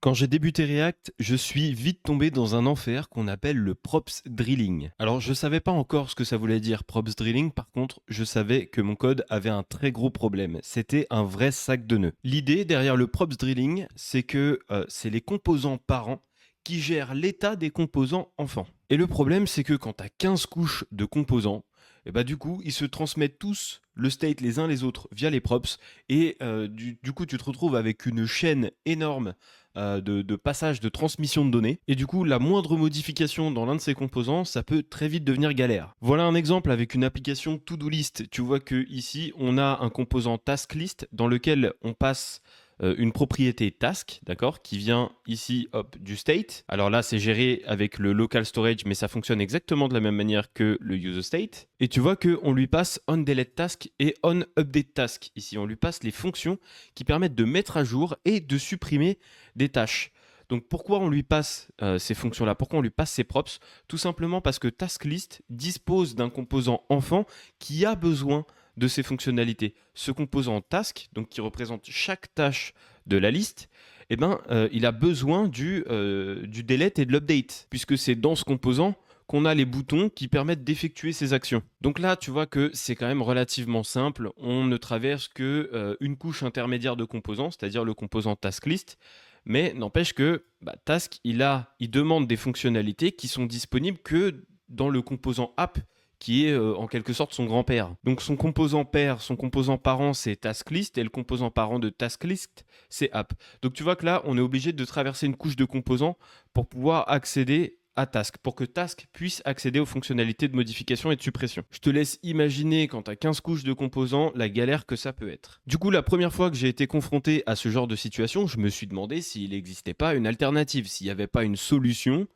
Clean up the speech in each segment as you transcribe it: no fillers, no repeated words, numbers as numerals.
Quand j'ai débuté React, je suis vite tombé dans un enfer qu'on appelle le props drilling. Alors je savais pas encore ce que ça voulait dire props drilling, par contre je savais que mon code avait un très gros problème. C'était un vrai sac de nœuds. L'idée derrière le props drilling, c'est que c'est les composants parents qui gèrent l'état des composants enfants. Et le problème, c'est que quand tu as 15 couches de composants, et bah du coup, ils se transmettent tous le state les uns les autres via les props, et du coup, tu te retrouves avec une chaîne énorme de passage de transmission de données. Et du coup, la moindre modification dans l'un de ces composants, ça peut très vite devenir galère. Voilà un exemple avec une application To-Do List. Tu vois que ici, on a un composant Task List dans lequel on passe une propriété task, d'accord, qui vient ici, hop, du state. Alors là, c'est géré avec le local storage, mais ça fonctionne exactement de la même manière que le user state. Et tu vois qu'on lui passe on delete task et on update task. Ici, on lui passe les fonctions qui permettent de mettre à jour et de supprimer des tâches. Donc pourquoi on lui passe ces fonctions-là? Pourquoi on lui passe ces props? Tout simplement parce que TaskList dispose d'un composant enfant qui a besoin de ces fonctionnalités. Ce composant task, donc qui représente chaque tâche de la liste, eh ben, il a besoin du delete et de l'update, puisque c'est dans ce composant qu'on a les boutons qui permettent d'effectuer ces actions. Donc là, tu vois que c'est quand même relativement simple. On ne traverse que une couche intermédiaire de composants, c'est-à-dire le composant TaskList. Mais n'empêche que Task, il demande des fonctionnalités qui sont disponibles que dans le composant app qui est en quelque sorte son grand-père. Donc son composant père, son composant parent, c'est TaskList, et le composant parent de TaskList, c'est app. Donc tu vois que là, on est obligé de traverser une couche de composants pour pouvoir accéder à Task, pour que Task puisse accéder aux fonctionnalités de modification et de suppression. Je te laisse imaginer, quand tu as 15 couches de composants, la galère que ça peut être. Du coup, la première fois que j'ai été confronté à ce genre de situation, je me suis demandé s'il n'existait pas une alternative, s'il n'y avait pas une solution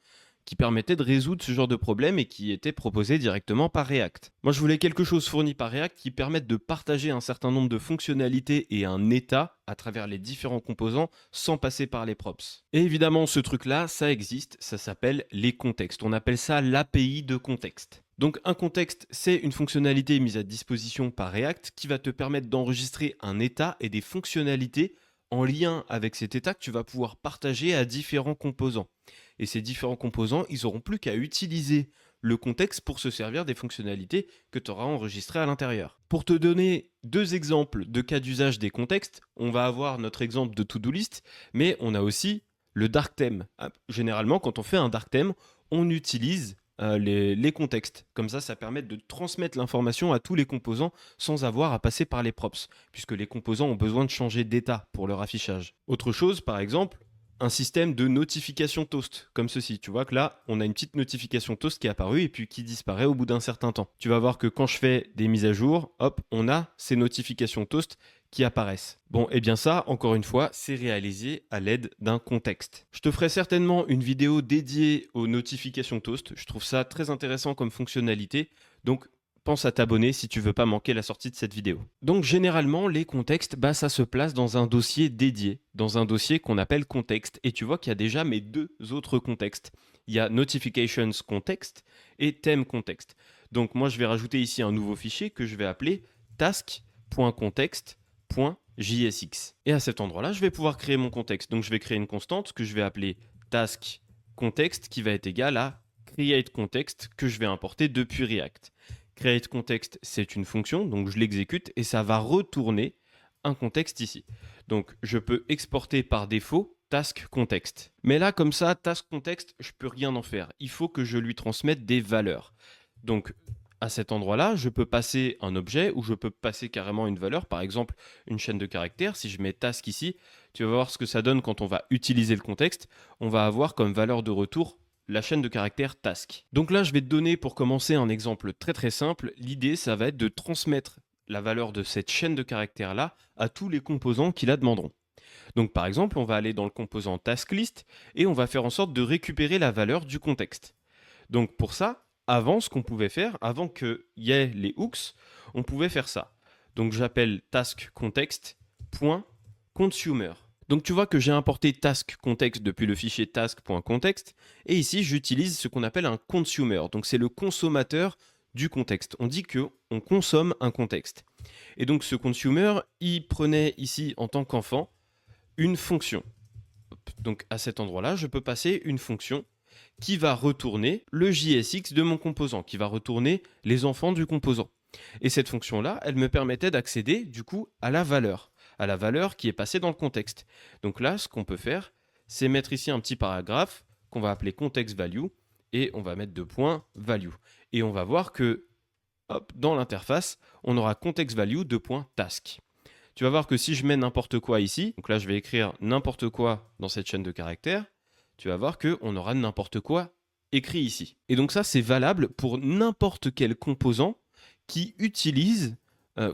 qui permettait de résoudre ce genre de problème et qui était proposé directement par React. Moi, je voulais quelque chose fourni par React qui permette de partager un certain nombre de fonctionnalités et un état à travers les différents composants sans passer par les props. Et évidemment, ce truc-là, ça existe, ça s'appelle les contextes. On appelle ça l'API de contexte. Donc un contexte, c'est une fonctionnalité mise à disposition par React qui va te permettre d'enregistrer un état et des fonctionnalités en lien avec cet état que tu vas pouvoir partager à différents composants. Et ces différents composants, ils n'auront plus qu'à utiliser le contexte pour se servir des fonctionnalités que tu auras enregistrées à l'intérieur. Pour te donner deux exemples de cas d'usage des contextes, on va avoir notre exemple de to-do list, mais on a aussi le dark theme. Généralement, quand on fait un dark theme, on utilise les contextes. Comme ça permet de transmettre l'information à tous les composants sans avoir à passer par les props, puisque les composants ont besoin de changer d'état pour leur affichage. Autre chose, par exemple, un système de notification toast, comme ceci. Tu vois que là, on a une petite notification toast qui est apparue et puis qui disparaît au bout d'un certain temps. Tu vas voir que quand je fais des mises à jour, hop, on a ces notifications toast qui apparaissent. Bon, et bien ça, encore une fois, c'est réalisé à l'aide d'un contexte. Je te ferai certainement une vidéo dédiée aux notifications toast. Je trouve ça très intéressant comme fonctionnalité. Donc, pense à t'abonner si tu veux pas manquer la sortie de cette vidéo. Donc généralement, les contextes, ça se place dans un dossier dédié, dans un dossier qu'on appelle contexte. Et tu vois qu'il y a déjà mes deux autres contextes. Il y a notifications context et theme context. Donc moi, je vais rajouter ici un nouveau fichier que je vais appeler task.context.jsx. Et à cet endroit-là, je vais pouvoir créer mon contexte. Donc je vais créer une constante que je vais appeler task context qui va être égale à create context que je vais importer depuis React. Create context, c'est une fonction, donc je l'exécute et ça va retourner un contexte ici. Donc je peux exporter par défaut task context. Mais là, comme ça, task context, je peux rien en faire. Il faut que je lui transmette des valeurs. Donc à cet endroit-là, je peux passer un objet ou je peux passer carrément une valeur, par exemple une chaîne de caractères. Si je mets task ici, tu vas voir ce que ça donne quand on va utiliser le contexte. On va avoir comme valeur de retour la chaîne de caractères task. Donc là, je vais te donner pour commencer un exemple très très simple. L'idée, ça va être de transmettre la valeur de cette chaîne de caractères là à tous les composants qui la demanderont. Donc par exemple, on va aller dans le composant taskList et on va faire en sorte de récupérer la valeur du contexte. Donc pour ça, avant, ce qu'on pouvait faire, avant qu'il y ait les hooks, on pouvait faire ça. Donc j'appelle taskContext.consumer. Donc tu vois que j'ai importé taskContext depuis le fichier task.context et ici j'utilise ce qu'on appelle un consumer. Donc c'est le consommateur du contexte. On dit qu'on consomme un contexte. Et donc ce consumer, il prenait ici en tant qu'enfant une fonction. Donc à cet endroit-là, je peux passer une fonction qui va retourner le JSX de mon composant, qui va retourner les enfants du composant. Et cette fonction-là, elle me permettait d'accéder du coup à la valeur qui est passée dans le contexte. Donc là, ce qu'on peut faire, c'est mettre ici un petit paragraphe qu'on va appeler context value et on va mettre 2 points value. Et on va voir que hop, dans l'interface, on aura context value 2 points task. Tu vas voir que si je mets n'importe quoi ici, donc là je vais écrire n'importe quoi dans cette chaîne de caractères, tu vas voir qu'on aura n'importe quoi écrit ici. Et donc ça, c'est valable pour n'importe quel composant qui utilise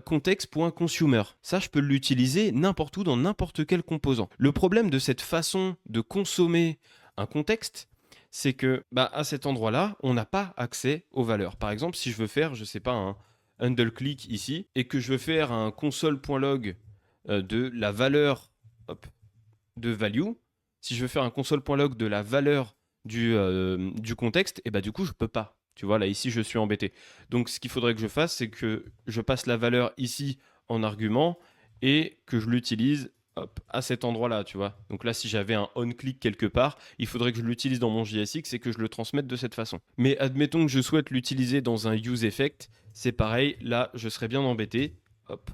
context.consumer. Ça, je peux l'utiliser n'importe où dans n'importe quel composant. Le problème de cette façon de consommer un contexte, c'est que à cet endroit-là, on n'a pas accès aux valeurs. Par exemple, si je veux faire, je sais pas, un handle click ici, et que je veux faire un console.log de la valeur de value, si je veux faire un console.log de la valeur du contexte, et du coup, je peux pas. Tu vois, là, ici, je suis embêté. Donc, ce qu'il faudrait que je fasse, c'est que je passe la valeur ici en argument et que je l'utilise à cet endroit-là, tu vois. Donc là, si j'avais un on-click quelque part, il faudrait que je l'utilise dans mon JSX et que je le transmette de cette façon. Mais admettons que je souhaite l'utiliser dans un use effect, c'est pareil, là, je serais bien embêté. Hop.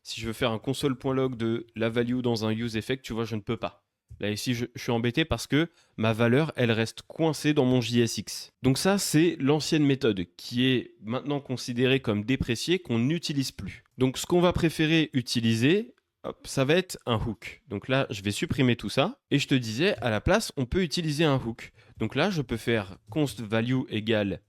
Si je veux faire un console.log de la value dans un use effect, tu vois, je ne peux pas. Là, ici, je suis embêté parce que ma valeur, elle reste coincée dans mon JSX. Donc ça, c'est l'ancienne méthode qui est maintenant considérée comme dépréciée, qu'on n'utilise plus. Donc ce qu'on va préférer utiliser, ça va être un hook. Donc là, je vais supprimer tout ça. Et je te disais, à la place, on peut utiliser un hook. Donc là, je peux faire const value égale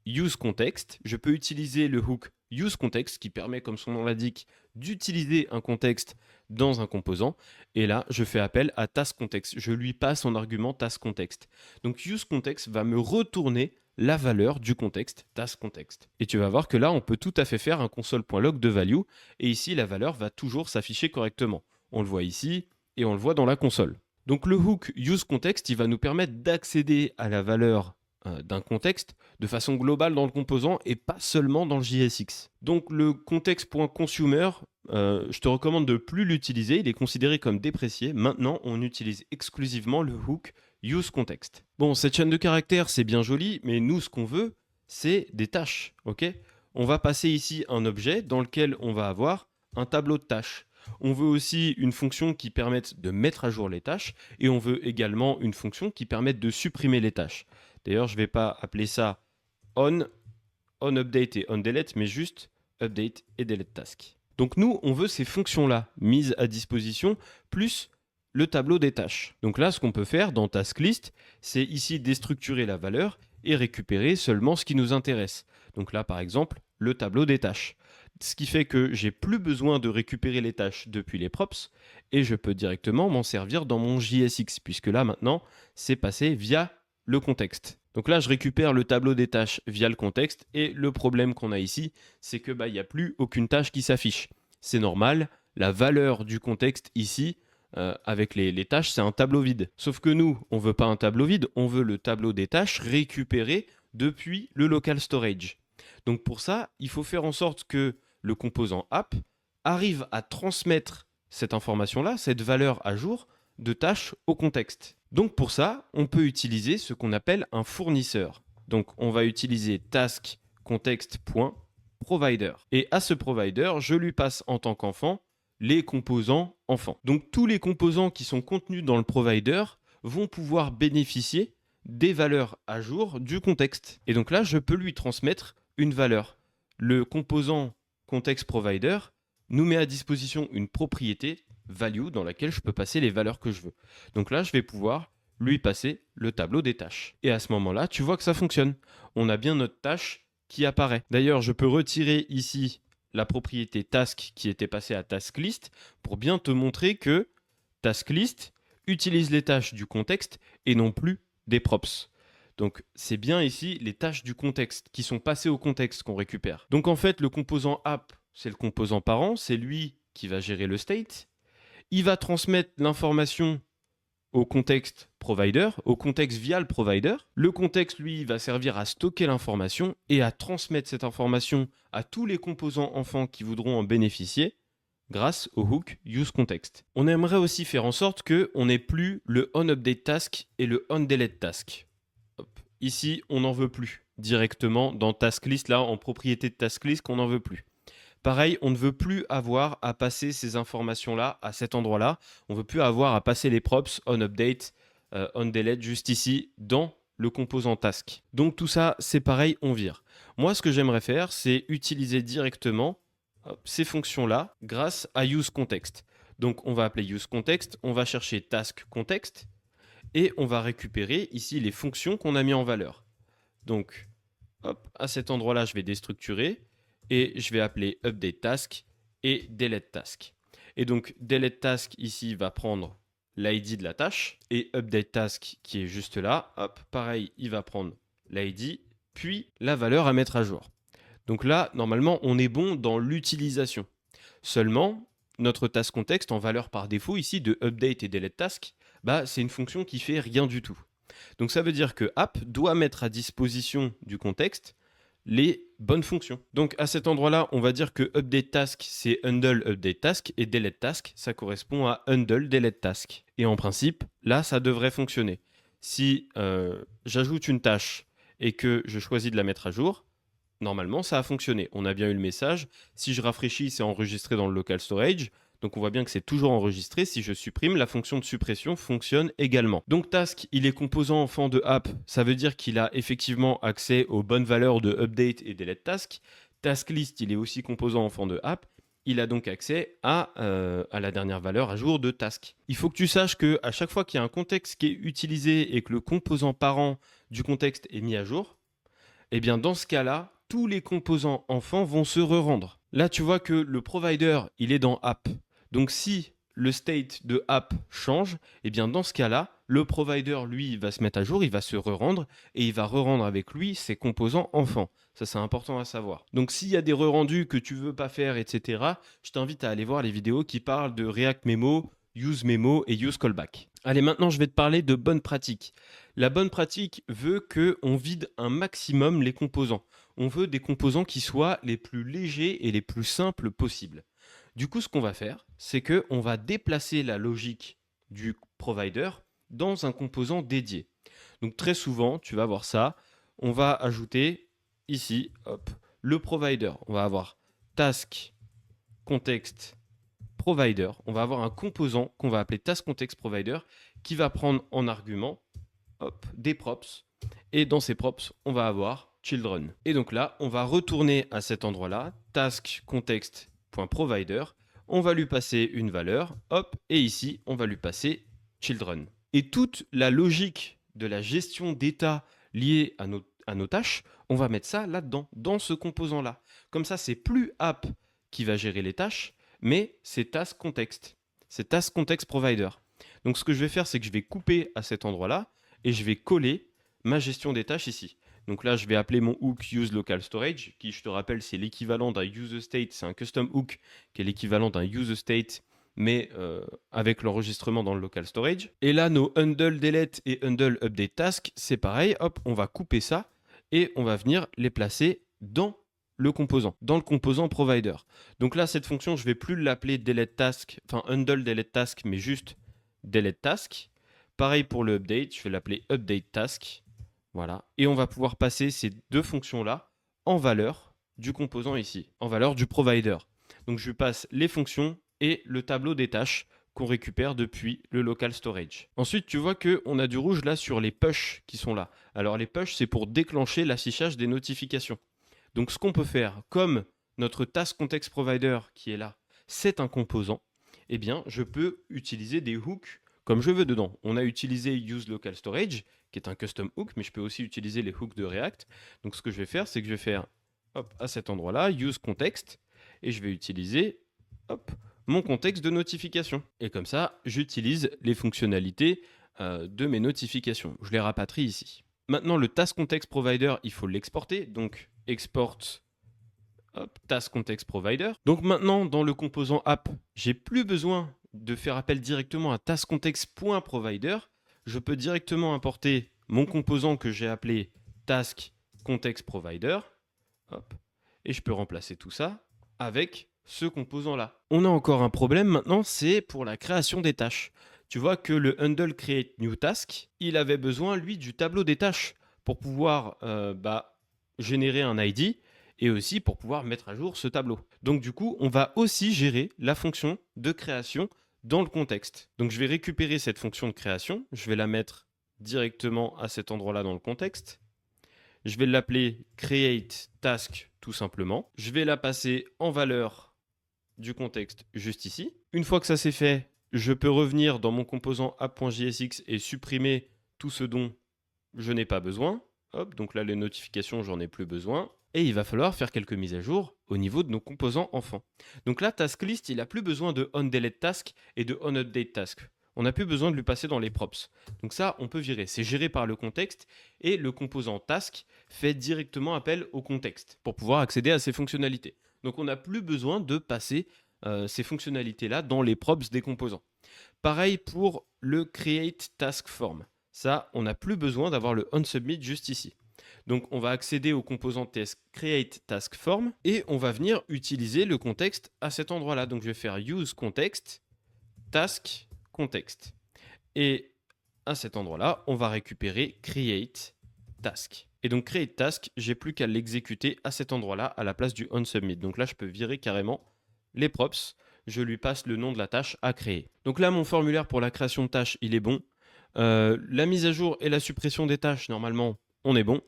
useContext. Je peux utiliser le hook useContext qui permet, comme son nom l'indique, d'utiliser un contexte dans un composant. Et là, je fais appel à taskContext. Je lui passe en argument taskContext. Donc useContext va me retourner la valeur du contexte taskContext. Et tu vas voir que là, on peut tout à fait faire un console.log de value. Et ici, la valeur va toujours s'afficher correctement. On le voit ici et on le voit dans la console. Donc le hook useContext, il va nous permettre d'accéder à la valeur d'un contexte de façon globale dans le composant et pas seulement dans le JSX. Donc le context.consumer, je te recommande de ne plus l'utiliser, il est considéré comme déprécié. Maintenant, on utilise exclusivement le hook useContext. Bon, cette chaîne de caractères, c'est bien joli, mais nous, ce qu'on veut, c'est des tâches, ok ? On va passer ici un objet dans lequel on va avoir un tableau de tâches. On veut aussi une fonction qui permette de mettre à jour les tâches et on veut également une fonction qui permette de supprimer les tâches. D'ailleurs, je ne vais pas appeler ça on update et on delete, mais juste update et delete task. Donc nous, on veut ces fonctions-là mises à disposition, plus le tableau des tâches. Donc là, ce qu'on peut faire dans task list, c'est ici déstructurer la valeur et récupérer seulement ce qui nous intéresse. Donc là, par exemple, le tableau des tâches. Ce qui fait que j'ai plus besoin de récupérer les tâches depuis les props et je peux directement m'en servir dans mon JSX, puisque là, maintenant, c'est passé via le contexte. Donc là, je récupère le tableau des tâches via le contexte et le problème qu'on a ici, c'est que il n'y a plus aucune tâche qui s'affiche. C'est normal, la valeur du contexte ici, avec les tâches, c'est un tableau vide. Sauf que nous, on ne veut pas un tableau vide, on veut le tableau des tâches récupéré depuis le local storage. Donc pour ça, il faut faire en sorte que le composant app arrive à transmettre cette information-là, cette valeur à jour de tâches au contexte. Donc pour ça, on peut utiliser ce qu'on appelle un fournisseur. Donc on va utiliser taskContext.provider. Et à ce provider, je lui passe en tant qu'enfant les composants enfants. Donc tous les composants qui sont contenus dans le provider vont pouvoir bénéficier des valeurs à jour du contexte. Et donc là, je peux lui transmettre une valeur. Le composant context provider nous met à disposition une propriété value dans laquelle je peux passer les valeurs que je veux. Donc là, je vais pouvoir lui passer le tableau des tâches. Et à ce moment-là, tu vois que ça fonctionne. On a bien notre tâche qui apparaît. D'ailleurs, je peux retirer ici la propriété task qui était passée à task list pour bien te montrer que task list utilise les tâches du contexte et non plus des props. Donc c'est bien ici les tâches du contexte qui sont passées au contexte qu'on récupère. Donc en fait, le composant app, c'est le composant parent, c'est lui qui va gérer le state. Il va transmettre l'information au contexte provider, au contexte via le provider. Le contexte, lui, va servir à stocker l'information et à transmettre cette information à tous les composants enfants qui voudront en bénéficier grâce au hook useContext. On aimerait aussi faire en sorte qu'on n'ait plus le onUpdateTask et le onDeleteTask. Ici, on n'en veut plus directement dans TaskList, là en propriété de TaskList qu'on n'en veut plus. Pareil, on ne veut plus avoir à passer ces informations-là à cet endroit-là. On ne veut plus avoir à passer les props onUpdate, onDelete juste ici dans le composant task. Donc tout ça, c'est pareil, on vire. Moi, ce que j'aimerais faire, c'est utiliser directement ces fonctions-là grâce à useContext. Donc on va appeler useContext, on va chercher taskContext et on va récupérer ici les fonctions qu'on a mis en valeur. Donc, hop, à cet endroit-là, je vais déstructurer et je vais appeler updateTask et deleteTask. Et donc, deleteTask ici va prendre l'ID de la tâche et updateTask qui est juste là, hop, pareil, il va prendre l'ID puis la valeur à mettre à jour. Donc là, normalement, on est bon dans l'utilisation. Seulement, notre taskContext en valeur par défaut ici de update et deleteTask, c'est une fonction qui fait rien du tout. Donc ça veut dire que app doit mettre à disposition du contexte les bonnes fonctions. Donc à cet endroit-là, on va dire que updateTask, c'est handle updateTask et deleteTask, ça correspond à handle deleteTask. Et en principe, là, ça devrait fonctionner. Si j'ajoute une tâche et que je choisis de la mettre à jour, normalement, ça a fonctionné. On a bien eu le message. Si je rafraîchis, c'est enregistré dans le local storage. Donc on voit bien que c'est toujours enregistré. Si je supprime, la fonction de suppression fonctionne également. Donc task, il est composant enfant de app. Ça veut dire qu'il a effectivement accès aux bonnes valeurs de update et delete task. Task list, il est aussi composant enfant de app. Il a donc accès à la dernière valeur à jour de task. Il faut que tu saches qu'à chaque fois qu'il y a un contexte qui est utilisé et que le composant parent du contexte est mis à jour, eh bien dans ce cas-là, tous les composants enfants vont se re-rendre. Là, tu vois que le provider, il est dans app. Donc si le state de app change, eh bien dans ce cas-là, le provider, lui, va se mettre à jour, il va se re-rendre et il va re-rendre avec lui ses composants enfants. Ça, c'est important à savoir. Donc s'il y a des re-rendus que tu veux pas faire, etc., je t'invite à aller voir les vidéos qui parlent de React Memo, Use Memo et Use Callback. Allez, maintenant, je vais te parler de bonne pratique. La bonne pratique veut qu'on vide un maximum les composants. On veut des composants qui soient les plus légers et les plus simples possibles. Du coup, ce qu'on va faire, c'est qu'on va déplacer la logique du provider dans un composant dédié. Donc très souvent, tu vas voir ça, on va ajouter ici, hop, le provider. On va avoir task context provider. On va avoir un composant qu'on va appeler task context provider qui va prendre en argument des props. Et dans ces props, on va avoir children. Et donc là, on va retourner à cet endroit-là, task context.provider. On va lui passer une valeur, hop, et ici, on va lui passer children. Et toute la logique de la gestion d'état liée à nos tâches, on va mettre ça là-dedans, dans ce composant-là. Comme ça, c'est plus app qui va gérer les tâches, mais c'est task context. C'est task context provider. Donc ce que je vais faire, c'est que je vais couper à cet endroit-là et je vais coller ma gestion des tâches ici. Donc là, je vais appeler mon hook useLocalStorage, qui, je te rappelle, c'est l'équivalent d'un useState. C'est un custom hook qui est l'équivalent d'un useState, mais avec l'enregistrement dans le local storage. Et là, nos handle delete et handle update task, c'est pareil. Hop, on va couper ça et on va venir les placer dans le composant, dans le composant provider. Donc là, cette fonction, je ne vais plus l'appeler delete task, enfin handle delete task, mais juste delete task. Pareil pour le update, je vais l'appeler update task. Voilà. Et on va pouvoir passer ces deux fonctions-là en valeur du composant ici, en valeur du provider. Donc je passe les fonctions et le tableau des tâches qu'on récupère depuis le local storage. Ensuite, tu vois qu'on a du rouge là sur les push qui sont là. Alors les push, c'est pour déclencher l'affichage des notifications. Donc ce qu'on peut faire, comme notre task context provider qui est là, c'est un composant, eh bien je peux utiliser des hooks comme je veux dedans. On a utilisé useLocalStorage, qui est un custom hook, mais je peux aussi utiliser les hooks de React. Donc ce que je vais faire, c'est que je vais faire à cet endroit-là, useContext, et je vais utiliser mon contexte de notification. Et comme ça, j'utilise les fonctionnalités de mes notifications. Je les rapatrie ici. Maintenant, le task context provider, il faut l'exporter. Donc, export task context provider. Donc maintenant, dans le composant app, j'ai plus besoin de faire appel directement à taskContext.provider. Je peux directement importer mon composant que j'ai appelé task context provider. Et je peux remplacer tout ça avec ce composant-là. On a encore un problème maintenant, c'est pour la création des tâches. Tu vois que le handle create new task, il avait besoin, lui, du tableau des tâches pour pouvoir générer un ID et aussi pour pouvoir mettre à jour ce tableau. Donc du coup, on va aussi gérer la fonction de création dans le contexte. Donc je vais récupérer cette fonction de création, je vais la mettre directement à cet endroit-là dans le contexte. Je vais l'appeler create task tout simplement. Je vais la passer en valeur du contexte juste ici. Une fois que ça c'est fait, je peux revenir dans mon composant app.jsx et supprimer tout ce dont je n'ai pas besoin. Hop, donc là les notifications, j'en ai plus besoin. Et il va falloir faire quelques mises à jour au niveau de nos composants enfants. Donc là, TaskList, il n'a plus besoin de onDeleteTask et de onUpdateTask. On n'a plus besoin de lui passer dans les props. Donc ça, on peut virer. C'est géré par le contexte et le composant task fait directement appel au contexte pour pouvoir accéder à ces fonctionnalités. Donc on n'a plus besoin de passer ces fonctionnalités-là dans les props des composants. Pareil pour le create task form. Ça, on n'a plus besoin d'avoir le onSubmit juste ici. Donc on va accéder au composant create task form et on va venir utiliser le contexte à cet endroit-là. Donc je vais faire use context task context. Et à cet endroit-là, on va récupérer create task. Et donc create task, j'ai plus qu'à l'exécuter à cet endroit-là à la place du onSubmit. Donc là, je peux virer carrément les props. Je lui passe le nom de la tâche à créer. Donc là, mon formulaire pour la création de tâches, il est bon. La mise à jour et la suppression des tâches, normalement, on est bon.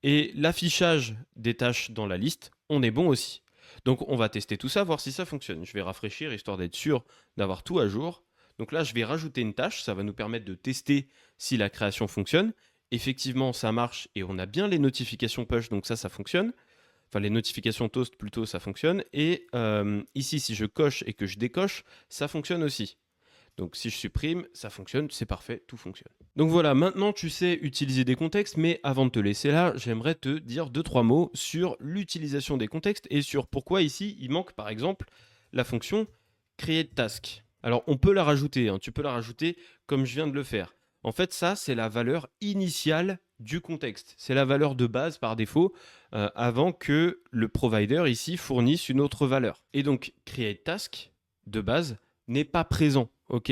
Et l'affichage des tâches dans la liste, on est bon aussi. Donc on va tester tout ça, voir si ça fonctionne. Je vais rafraîchir histoire d'être sûr d'avoir tout à jour. Donc là, je vais rajouter une tâche, ça va nous permettre de tester si la création fonctionne. Effectivement, ça marche et on a bien les notifications push, donc ça fonctionne. Enfin, les notifications toast plutôt, ça fonctionne. Et ici, si je coche et que je décoche, ça fonctionne aussi. Donc si je supprime, ça fonctionne, c'est parfait, tout fonctionne. Donc voilà, maintenant tu sais utiliser des contextes, mais avant de te laisser là, j'aimerais te dire 2-3 mots sur l'utilisation des contextes et sur pourquoi ici il manque par exemple la fonction create task. Alors on peut la rajouter, tu peux la rajouter comme je viens de le faire. En fait ça c'est la valeur initiale du contexte, c'est la valeur de base par défaut avant que le provider ici fournisse une autre valeur. Et donc create task de base n'est pas présent. Ok,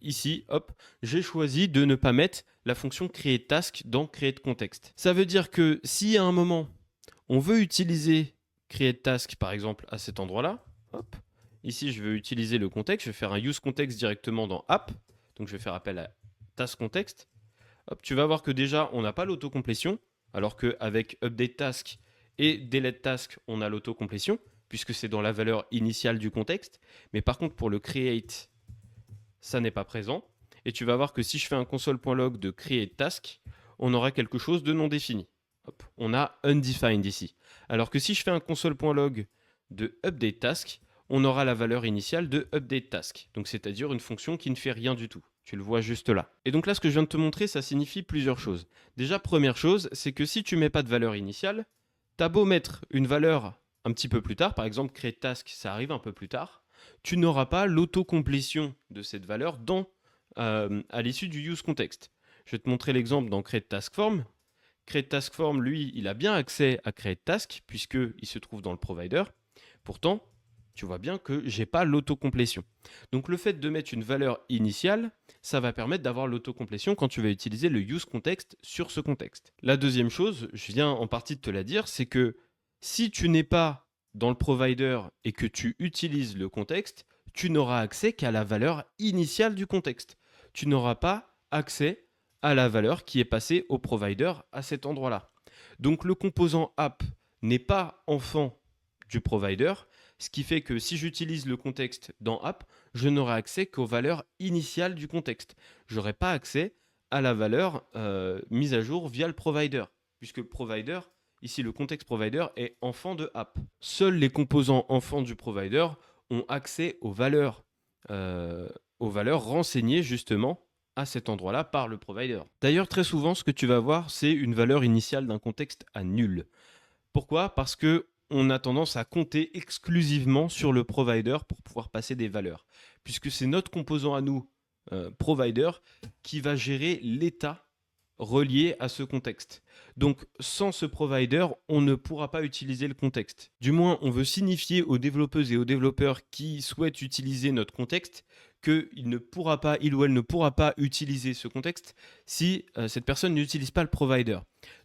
ici, hop, j'ai choisi de ne pas mettre la fonction create task dans create context. Ça veut dire que si à un moment, on veut utiliser create task, par exemple, à cet endroit-là, hop, ici, je veux utiliser le contexte, je vais faire un use context directement dans app, donc je vais faire appel à task context. Hop, tu vas voir que déjà, on n'a pas l'autocomplétion, alors qu'avec update task et delete task, on a l'autocomplétion, puisque c'est dans la valeur initiale du contexte. Mais par contre, pour le create, ça n'est pas présent. Et tu vas voir que si je fais un console.log de create task, on aura quelque chose de non défini. Hop, on a undefined ici. Alors que si je fais un console.log de update task, on aura la valeur initiale de update task. Donc c'est-à-dire une fonction qui ne fait rien du tout. Tu le vois juste là. Et donc là, ce que je viens de te montrer, ça signifie plusieurs choses. Déjà, première chose, c'est que si tu mets pas de valeur initiale, t'as beau mettre une valeur un petit peu plus tard, par exemple create task, ça arrive un peu plus tard, tu n'auras pas l'autocomplétion de cette valeur à l'issue du use context. Je vais te montrer l'exemple dans create task form. Create task form, lui, il a bien accès à create task puisqu'il se trouve dans le provider. Pourtant, tu vois bien que j'ai pas l'autocomplétion. Donc le fait de mettre une valeur initiale, ça va permettre d'avoir l'autocomplétion quand tu vas utiliser le use context sur ce contexte. La deuxième chose, je viens en partie de te la dire, c'est que si tu n'es pas dans le provider et que tu utilises le contexte, tu n'auras accès qu'à la valeur initiale du contexte. Tu n'auras pas accès à la valeur qui est passée au provider à cet endroit-là. Donc le composant app n'est pas enfant du provider, ce qui fait que si j'utilise le contexte dans app, je n'aurai accès qu'aux valeurs initiales du contexte. Je n'aurai pas accès à la valeur mise à jour via le provider, puisque le provider, ici le contexte provider, est enfant de app. Seuls les composants enfants du provider ont accès aux valeurs renseignées justement à cet endroit-là par le provider. D'ailleurs, très souvent, ce que tu vas voir, c'est une valeur initiale d'un contexte à nul. Pourquoi ? Parce que on a tendance à compter exclusivement sur le provider pour pouvoir passer des valeurs, puisque c'est notre composant à nous, provider, qui va gérer l'état relié à ce contexte. Donc sans ce provider, on ne pourra pas utiliser le contexte. Du moins, on veut signifier aux développeuses et aux développeurs qui souhaitent utiliser notre contexte qu'il ne pourra pas, il ou elle ne pourra pas utiliser ce contexte si cette personne n'utilise pas le provider.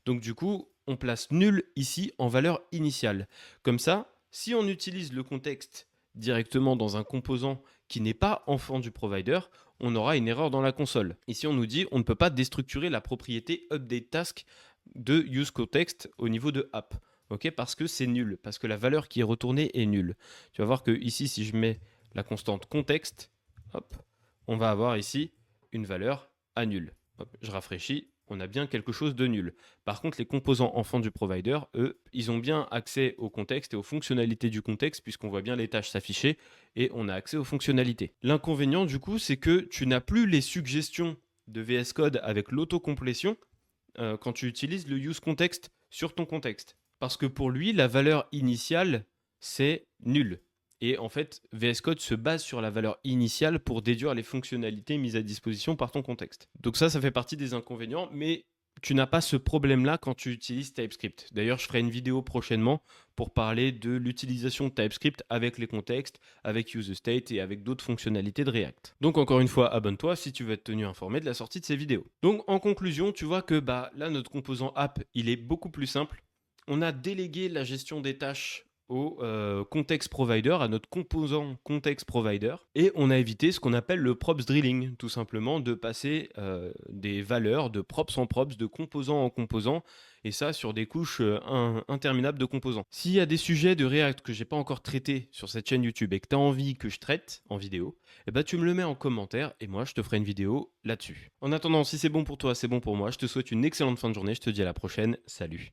Donc du coup, on place nul ici en valeur initiale. Comme ça, si on utilise le contexte directement dans un composant qui n'est pas enfant du provider, on aura une erreur dans la console. Ici, on nous dit on ne peut pas déstructurer la propriété update task de useContext au niveau de app. Okay, parce que c'est nul, parce que la valeur qui est retournée est nulle. Tu vas voir que ici, si je mets la constante contexte, hop, on va avoir ici une valeur à nul. Hop, je rafraîchis, on a bien quelque chose de nul. Par contre, les composants enfants du provider, eux, ils ont bien accès au contexte et aux fonctionnalités du contexte, puisqu'on voit bien les tâches s'afficher et on a accès aux fonctionnalités. L'inconvénient, du coup, c'est que tu n'as plus les suggestions de VS Code avec l'autocomplétion quand tu utilises le useContext sur ton contexte. Parce que pour lui, la valeur initiale, c'est nul. Et en fait, VS Code se base sur la valeur initiale pour déduire les fonctionnalités mises à disposition par ton contexte. Donc ça fait partie des inconvénients, mais tu n'as pas ce problème-là quand tu utilises TypeScript. D'ailleurs, je ferai une vidéo prochainement pour parler de l'utilisation de TypeScript avec les contextes, avec UseState et avec d'autres fonctionnalités de React. Donc encore une fois, abonne-toi si tu veux être tenu informé de la sortie de ces vidéos. Donc en conclusion, tu vois que là, notre composant app, il est beaucoup plus simple. On a délégué la gestion des tâches au context provider, à notre composant context provider, et on a évité ce qu'on appelle le props drilling, tout simplement de passer des valeurs de props en props, de composant en composant, et ça sur des couches interminables de composants. S'il y a des sujets de React que j'ai pas encore traités sur cette chaîne YouTube et que tu as envie que je traite en vidéo, eh ben, tu me le mets en commentaire et moi je te ferai une vidéo là-dessus. En attendant, si c'est bon pour toi, c'est bon pour moi, je te souhaite une excellente fin de journée, je te dis à la prochaine, salut.